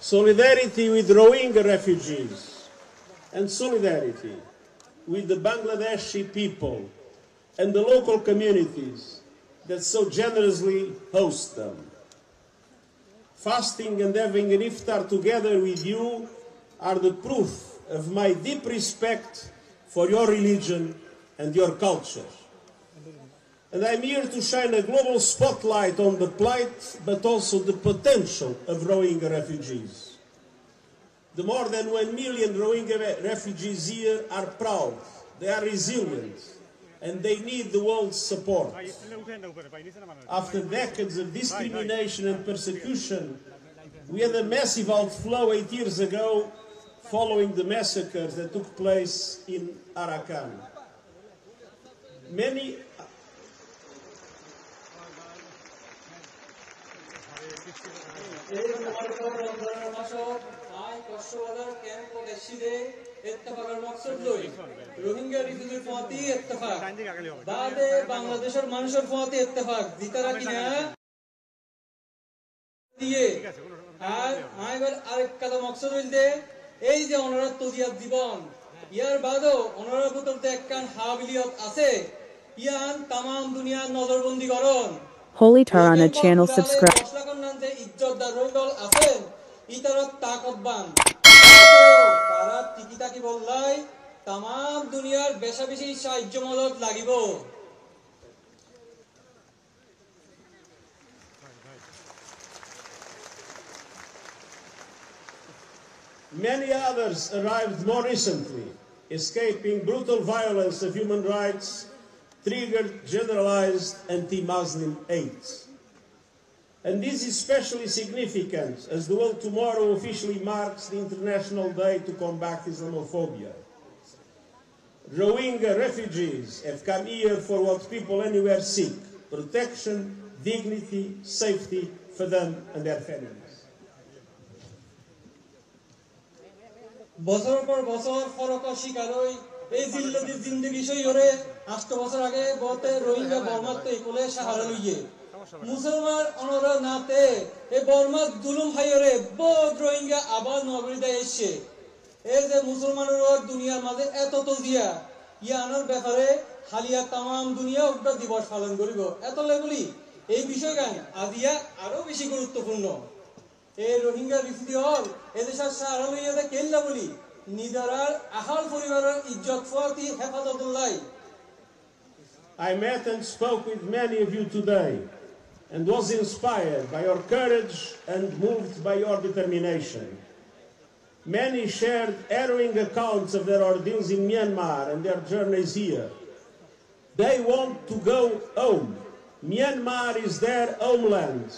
solidarity with Rohingya refugees, and solidarity with the Bangladeshi people and the local communities that so generously host them. Fasting and having an iftar together with you are the proof of my deep respect for your religion and your culture. And I'm here to shine a global spotlight on the plight, but also the potential of Rohingya refugees. The more than 1 million Rohingya refugees here are proud, they are resilient, and they need the world's support. After decades of discrimination and persecution, we had a massive outflow 8 years ago following the massacres that took place in Arakan. Many Rohingya রিফিউজির ফতি Ittefaq বাদে বাংলাদেশের মানুষের ফতি ইত্তেফাক জিতারা কিনা দিয়ে আর আইবার আরেক কাদা মকসদ হইলতে এই যে ওনারা তজিয়াত জীবন ইয়ার বাদও ওনারা ভিতরতে একখান হাবিলিয়ত আছে ইয়ান তামাম দুনিয়ার নজরবন্দি করন Holy Tarana channel subscribe. যে ইজ্জতদার রোগল আছেন ইতারত তাকতবান তারা টিকিটাকি বললাই তামাম দুনিয়ার বেশা বেশি সাহায্য মদত লাগিব Many others arrived more recently, escaping brutal violence of human rights, triggered generalized anti-Muslim hate. And this is especially significant as the world tomorrow officially marks the International Day to Combat Islamophobia. Rohingya refugees have come here for what people anywhere seek: protection, dignity, safety for them and their families. বছর পর বছর ফরক শিকার হই এই জিল্লাদির জিন্দেগি সইরে 8 বছর আগে বতে রোহিঙ্গা বর্মাতে কোলে সাহারা লইয়ে মুসলমান অনরা নাতে এই বর্মা জুলুম হাইরে বহুত রোহিঙ্গা আবার নগরীতে এসে এই যে মুসলমানের দুনিয়ার মাঝে এত তজিয়া ইয়ানোর ব্যাপারে হালিয়া তামাম দুনিয়া উগ্র দিবস পালন করিব এত লেগুলি এই বিষয়গান আজিয়া আরো বেশি গুরুত্বপূর্ণ এই রোহিঙ্গা রিফিউজি হল এদেশের সাহারা লইয়াতে কেল্লা বলি নিজারার আহাল পরিবারের ইজ্জত ফতি হেফাজতুল্লাহ I met and spoke with many of you today and was inspired by your courage and moved by your determination. Many shared harrowing accounts of their ordeals in Myanmar and their journeys here. They want to go home. Myanmar is their homeland,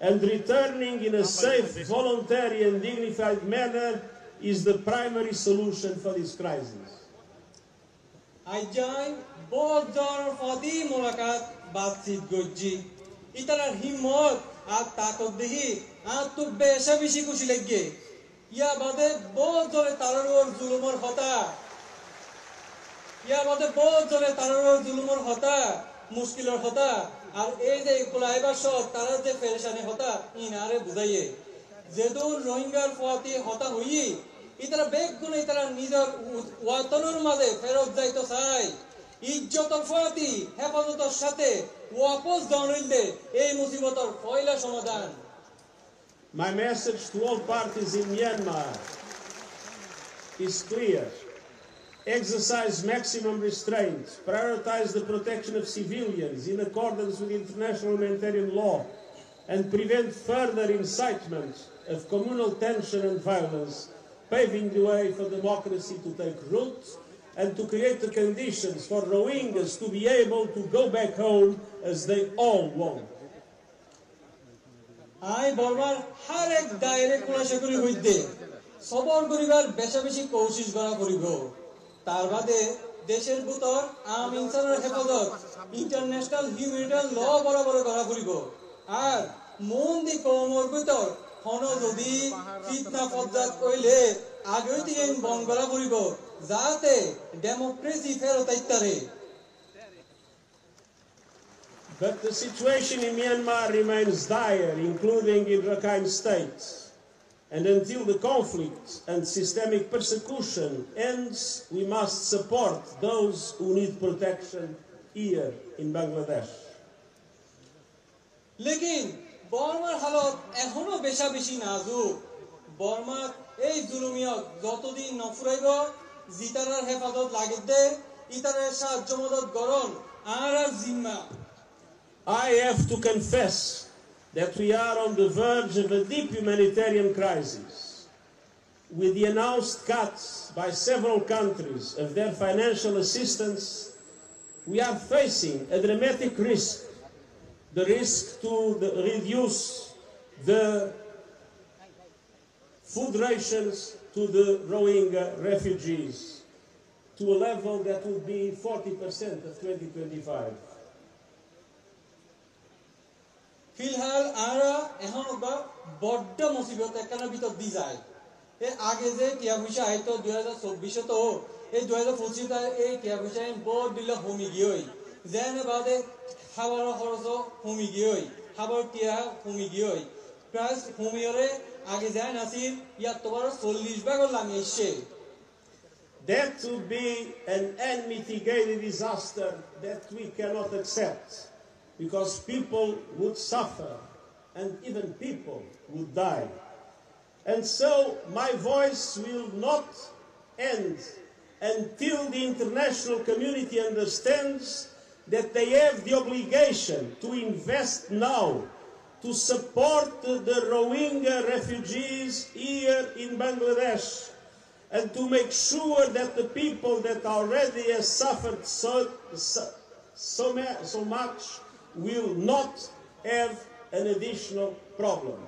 and returning in a safe, voluntary and dignified manner is the primary solution for this crisis. I joined both John Fati Mulakat Batsit Goji. Italar himmot at takot dehi at tu besha bishi kushi legge. Ya bade both jore tararor zulumor hota. Ya bade both jore tararor zulumor hota. Mushkilor hota. আর এই যে কুলাইবার সব তারা যে পেরেশানি হতা ইনারে বুঝাইয়ে যেদুন রোহিঙ্গার ফতি হতা হই ইতারা বেগুন ইতারা নিজের ওয়াতনের মাঝে ফেরত যাইতো চাই ইজ্জতর ফতি হেফাজতের সাথে ওয়াপস জানাইলে এই মুসিবতর পয়লা সমাধান My message to all parties in Myanmar is clear. Exercise maximum restraint, prioritize the protection of civilians in accordance with international humanitarian law, and prevent further incitement of communal tension and violence, paving the way for democracy to take root and to create the conditions for Rohingyas to be able to go back home as they all want. I বলবার har ek daire খুলাসা করি হইতে সবর করিবার বেশা বেশি কোশিশ করা করিব তার বাদে দেশের ভিতর আম ইনসানের হেফাজত ইন্টারন্যাশনাল হিউম্যানিটারিয়ান ল বরাবর করা করিব আর মন দি কমর ভিতর হন যদি ফিতনা ফজ্জাত কইলে আগে থেকে বন্ধ করা করিব যাতে ডেমোক্রেসি ফেরত আইতারে But the situation in Myanmar remains dire, including in Rakhine State. And until the conflict and systemic persecution ends, we must support those who need protection here in Bangladesh. लेकिन बर्मार हालत एखोनो बेशा बेशी नाजुक बर्मार এই জুলুমিয়ত যতদিন নফুরাইব জিতারার হেফাজত লাগিত দে ইতারের সাহায্য মদত গরণ আর জিম্মা I have to confess that we are on the verge of a deep humanitarian crisis. With the announced cuts by several countries of their financial assistance, we are facing a dramatic risk. The risk to reduce the food rations to the Rohingya refugees to a level that would be 40% of 2025. फिलहाल आरा এখন বা বড় মুসিবত একখানা ভিতর দি যায় এ আগে যে টিয়া পয়সা আইতো 2024 তো এই 2025 তে এই টিয়া পয়সা বড় দিল হোমি গিয়ই যেনে বাদে খাবার খরচ হোমি গিয়ই খাবার টিয়া হোমি গিয়ই প্লাস হোমিয়রে আগে যায় নাসির ইয়া তোবার 40 ভাগ লামি এসে That would be an unmitigated disaster that we cannot accept. Because people would suffer and even people would die. And so my voice will not end until the international community understands that they have the obligation to invest now to support the Rohingya refugees here in Bangladesh and to make sure that the people that already have suffered so much will not have an additional problem.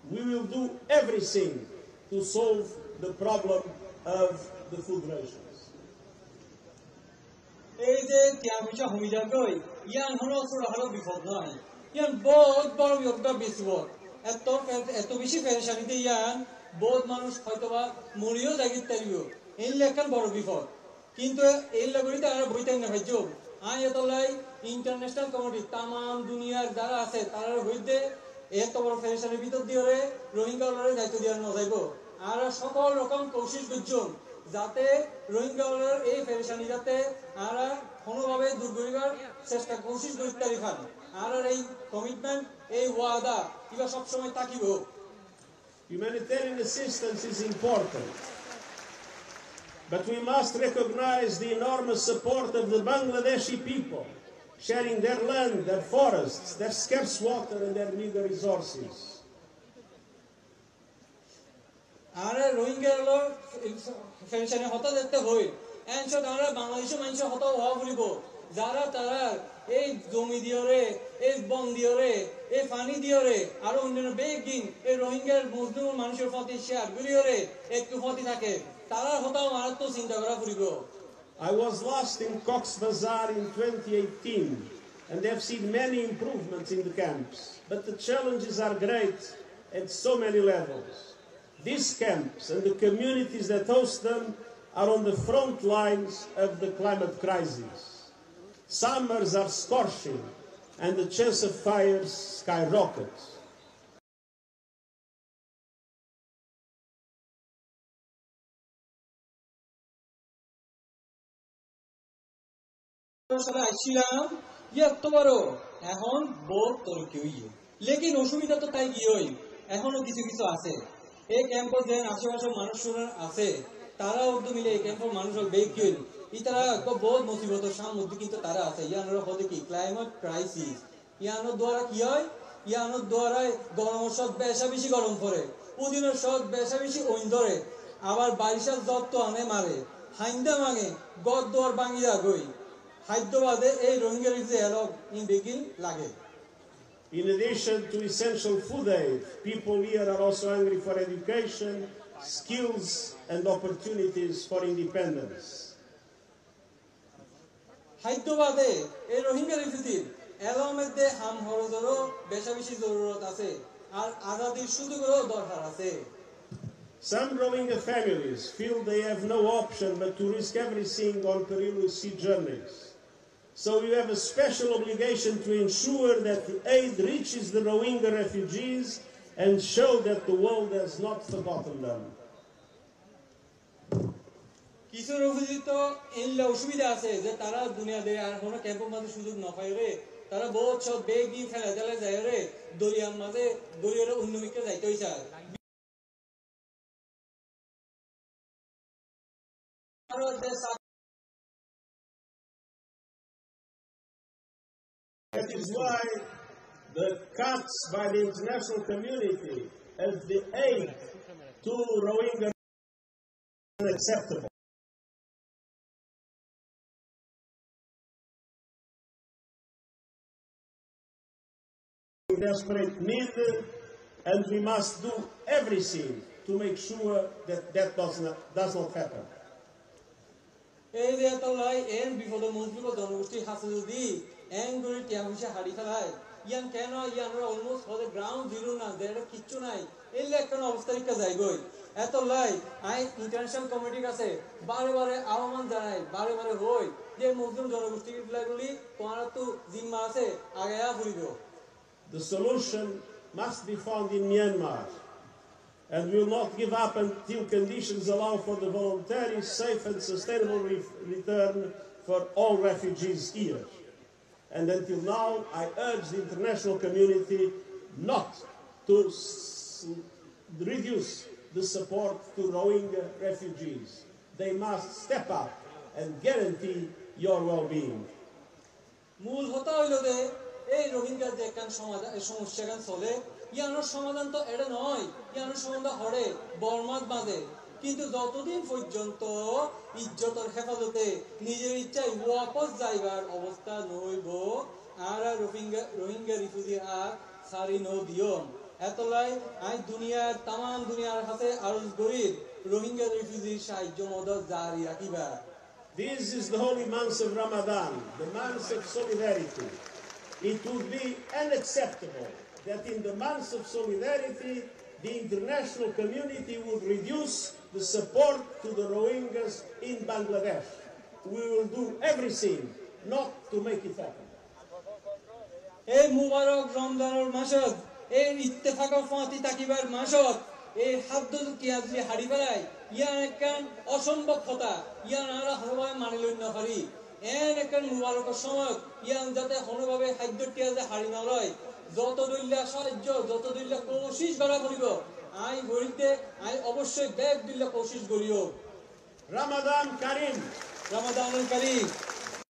We will do everything to solve the problem of the food rations. এই যে টিয়ামিশা হুমিজা কই ইয়ান হলো ছোট হলো বিপদ নয় ইয়ান বহুত বড় বিপদ বিপদ এত বেশি পেরেশানিতে ইয়ান বহুত মানুষ হয়তোবা মরিও জাগিত তারিও এই লেখান বড় বিপদ কিন্তু এই লাগরিতে আর বইতাই না ভাইজো আয়াতলাই ইন্টারন্যাশনাল কমিটি तमाम দুনিয়ার যারা আছে তারা হইতে এত বড় ফেডারেশনের ভিতর দিয়ে রোহিঙ্গালরে দায়িত্ব দেওয়া না যাইব আর সকল রকম কোশিশ করছেন যাতে রোহিঙ্গালর এই ফেডারেশনি যাতে আর কোনোভাবে দূর করিবার চেষ্টা কোশিশ করতে পারেন আর এই কমিটমেন্ট এই ওয়াদা কিবা সব সময় থাকিব Humanitarian assistance is important. But we must recognize the enormous support of the Bangladeshi people, sharing their land, their forests, their scarce water and their meager resources. আর রোহিঙ্গালর ফেডারেশনে হতা দেখতে হই এনশো তারা বাংলাদেশি মানুষের হতা হওয়া বলিব যারা তারা এই জমি দিয়রে এই বন দিয়রে এই পানি দিয়রে আর অন্যান্য বেগিন এই রোহিঙ্গার মুসলিম মানুষের প্রতি শেয়ার গুলিয়রে একটু প্রতি থাকে তারা হতাও মারাত্মক চিন্তা করা পড়িব I was last in Cox's Bazar in 2018 and have seen many improvements in the camps, but the challenges are great at so many levels. These camps and the communities that host them are on the front lines of the climate crisis. Summers are scorching and the chance of fires skyrockets. এখন বহুত তরকি হইয়ে লেকিন অসুবিধা তো তাই গিয়েই এখনো কিছু কিছু আছে এই ক্যাম্পে যে আশেপাশে মানুষরা আছে তারা উদ্যোগ মিলে এই ক্যাম্পের মানুষ বেগ গিয়ে ইতারা বহুত মুসিবতের সামনে কিন্তু তারা আছে ইয়ানোর হতে কি ক্লাইমেট ক্রাইসিস ইয়ানোর দ্বারা কি হয় ইয়ানোর দ্বারা গরমের সব বেশা বেশি গরম পড়ে পুদিনের সব বেশা বেশি ওইন ধরে আবার বারিশার যত আনে মারে হাইন্দা মাগে গদ দোয়ার বাঙ্গিয়া গই হায়দ্রাবাদে এই রোহিঙ্গার যে এলক ইন বেগিন লাগে In addition to essential food aid, people here are also hungry for education, skills and opportunities for independence. হায়দ্রাবাদে এই রোহিঙ্গা রিফিউজির এর মধ্যে হাম হরজরও বেশি বেশি জরুরত আছে আর আজাদির সুযোগেরও দরকার আছে Some Rohingya families feel they have no option but to risk everything on perilous sea journeys. So we have a special obligation to ensure that the aid reaches the Rohingya refugees and show that the world has not forgotten them. কিছু refugee তো এনলা অসুবিধা আছে যে তারা দুনিয়াতে আর কোনো ক্যাম্পের মাঝে সুযোগ না পায় রে তারা বহুত সব বেগ দিয়ে ফেলা দেলা যায় রে দরিয়ার মাঝে দরিয়ার উন্নমিকে যাইতে হইছে That is why the cuts by the international community as the aid to Rohingya is unacceptable. Desperate need, and we must do everything to make sure that that does not happen. এই যে তলাই N বিপদ মুসলিম জনগোষ্ঠী হাসে যদি এঙ্গুরি টিয়ামুশা হারি ফেলায় ইয়ান কেন ইয়ানরা almost for the ground zero না দেড় কিচ্ছু নাই এই লেখান অবস্থা রিকা যায় গই এত লাই আই ইন্টারন্যাশনাল কমিটি কাছে বারে বারে আহ্বান জানাই বারে বারে হই যে মুসলিম জনগোষ্ঠী গুলি তোমার তো জিম্মা আছে আগায়া ফুরিব The solution must be found in Myanmar, and we will not give up until conditions allow for the voluntary, safe and sustainable return for all refugees here. And until now, I urge the international community not to reduce the support to Rohingya refugees. They must step up and guarantee your well-being. মূল হতা হইল যে এই রোহিঙ্গার যে কান সমস্যা কান চলে ইয়ানোর সমাধান তো এটা নয় ইয়ানোর সমাধান হরে বর্মাত বাঁধে কিন্তু যতদিন পর্যন্ত ইজ্জতের হেফাজতে নিজের ইচ্ছায় ওয়াপস যাইবার অবস্থা নইব আর রোহিঙ্গা রিফিউজি আর সারি ন দিও এতলাই আই দুনিয়ার তাম দুনিয়ার হাতে আরজ গরিব রোহিঙ্গা রিফিউজির সাহায্য মদত জারি রাখিবা This is the holy month of Ramadan, the month of solidarity. It would be unacceptable that in the months of solidarity, the international community would reduce the support to the Rohingyas in Bangladesh. We will do everything not to make it happen. এই মুবারক রমজানের মাসত এই ইত্তেফাকর ফাঁতি তাকিবার মাসত এই হাদ্দুল কিয়াজলি হারি ফেলায় ইয়ান একখান অসম্ভব কথা ইয়ান আরা হরভাবে মানি লই না পারি এন একখান মুবারকের সময় ইয়ান যাতে হরভাবে খাদ্য টিয়াজে হারি না লয় যত দৈল্যা সাহায্য যত দৈল্যা কোশিশ করা করিব আই গরিতে আই অবশ্যই ব্যাগ দিল্লা কোশিশ করিও Ramadan Karim. রমাদানুল কারীম